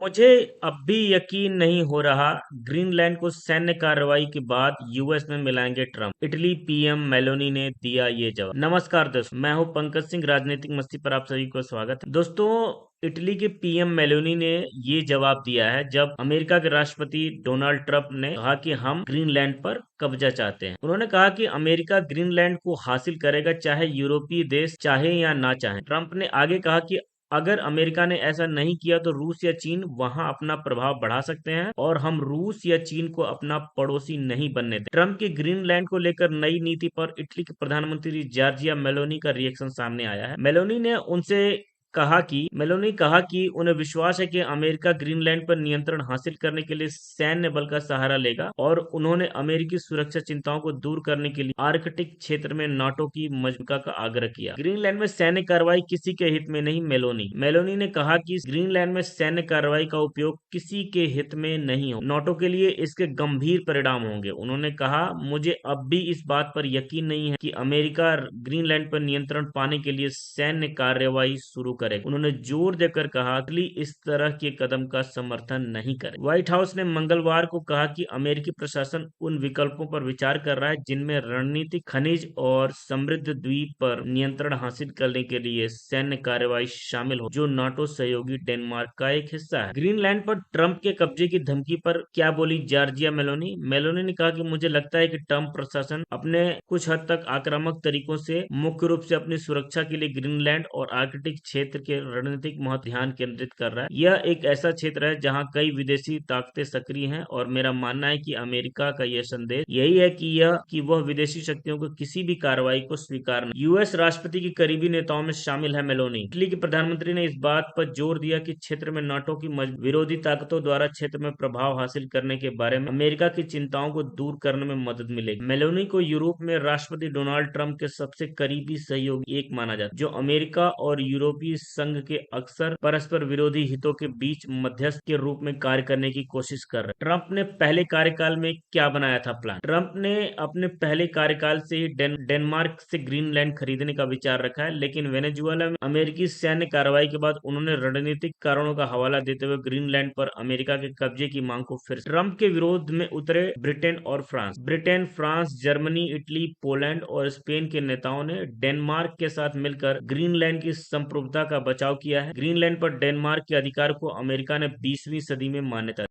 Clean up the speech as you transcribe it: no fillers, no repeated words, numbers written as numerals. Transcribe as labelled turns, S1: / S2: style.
S1: मुझे अब भी यकीन नहीं हो रहा, ग्रीनलैंड को सैन्य कार्रवाई के बाद यूएस में मिलाएंगे ट्रंप। इटली पीएम मेलोनी ने दिया ये जवाब। नमस्कार दोस्तों, मैं हूं पंकज सिंह, राजनीतिक मस्ती पर आप सभी को स्वागत है। दोस्तों, इटली के पीएम मेलोनी ने ये जवाब दिया है जब अमेरिका के राष्ट्रपति डोनाल्ड ट्रंप ने कहा कि हम ग्रीनलैंड पर कब्जा चाहते हैं। उन्होंने कहा कि अमेरिका ग्रीनलैंड को हासिल करेगा, चाहे यूरोपीय देश चाहे या ना चाहे। ट्रंप ने आगे कहा कि अगर अमेरिका ने ऐसा नहीं किया तो रूस या चीन वहां अपना प्रभाव बढ़ा सकते हैं और हम रूस या चीन को अपना पड़ोसी नहीं बनने दें। ट्रंप की ग्रीनलैंड को लेकर नई नीति पर इटली के प्रधानमंत्री जॉर्जिया मेलोनी का रिएक्शन सामने आया है। मेलोनी कहा कि उन्हें विश्वास है कि अमेरिका ग्रीनलैंड पर नियंत्रण हासिल करने के लिए सैन्य बल का सहारा लेगा और उन्होंने अमेरिकी सुरक्षा चिंताओं को दूर करने के लिए आर्कटिक क्षेत्र में नाटो की मजबूती का आग्रह किया। ग्रीनलैंड में सैन्य कार्रवाई किसी के हित में नहीं। मेलोनी ने कहा कि ग्रीनलैंड में सैन्य कार्रवाई का उपयोग किसी के हित में नहीं हो, नाटो के लिए इसके गंभीर परिणाम होंगे। उन्होंने कहा, मुझे अब भी इस बात पर यकीन नहीं है कि अमेरिका ग्रीनलैंड पर नियंत्रण पाने के लिए सैन्य कार्रवाई शुरू करेगा। उन्होंने जोर देकर कहा कि इस तरह के कदम का समर्थन नहीं करे। व्हाइट हाउस ने मंगलवार को कहा कि अमेरिकी प्रशासन उन विकल्पों पर विचार कर रहा है जिनमें रणनीतिक खनिज और समृद्ध द्वीप पर नियंत्रण हासिल करने के लिए सैन्य कार्रवाई शामिल हो, जो नाटो सहयोगी डेनमार्क का एक हिस्सा है। ग्रीनलैंड पर ट्रंप के कब्जे की धमकी पर क्या बोली जॉर्जिया मेलोनी? मेलोनी ने कहा कि मुझे लगता है कि ट्रंप प्रशासन अपने कुछ हद तक आक्रामक तरीकों से मुख्य रूप से अपनी सुरक्षा के लिए ग्रीनलैंड और आर्कटिक क्षेत्र के रणनीतिक महत्व ध्यान केंद्रित कर रहा है। यह एक ऐसा क्षेत्र है जहां कई विदेशी ताकतें सक्रिय हैं और मेरा मानना है कि अमेरिका का यह संदेश यही है कि वह विदेशी शक्तियों को किसी भी कार्रवाई को स्वीकार नहीं। यूएस राष्ट्रपति की करीबी नेताओं में शामिल है मेलोनी। इटली के प्रधानमंत्री ने इस बात पर जोर दिया कि क्षेत्र में नाटो की विरोधी ताकतों द्वारा क्षेत्र में प्रभाव हासिल करने के बारे में अमेरिका की चिंताओं को दूर करने में मदद मिलेगी। मेलोनी को यूरोप में राष्ट्रपति डोनाल्ड ट्रंप के सबसे करीबी सहयोगी एक माना जाता है, जो अमेरिका और यूरोपीय संघ के अक्सर परस्पर विरोधी हितों के बीच मध्यस्थ के रूप में कार्य करने की कोशिश कर रहे हैं। ट्रंप ने पहले कार्यकाल में क्या बनाया था प्लान? ट्रंप ने अपने पहले कार्यकाल से ही डेनमार्क से ग्रीनलैंड खरीदने का विचार रखा है, लेकिन वेनेजुएला में अमेरिकी सैन्य कार्रवाई के बाद उन्होंने रणनीतिक कारणों का हवाला देते हुए ग्रीनलैंड पर अमेरिका के कब्जे की मांग को फिर ट्रंप के विरोध में उतरे Britain, France, Germany, Italy, Poland और स्पेन के नेताओं ने डेनमार्क के साथ मिलकर ग्रीनलैंड की संप्रभुता का बचाव किया है। ग्रीनलैंड पर डेनमार्क के अधिकार को अमेरिका ने 20वीं सदी में मान्यता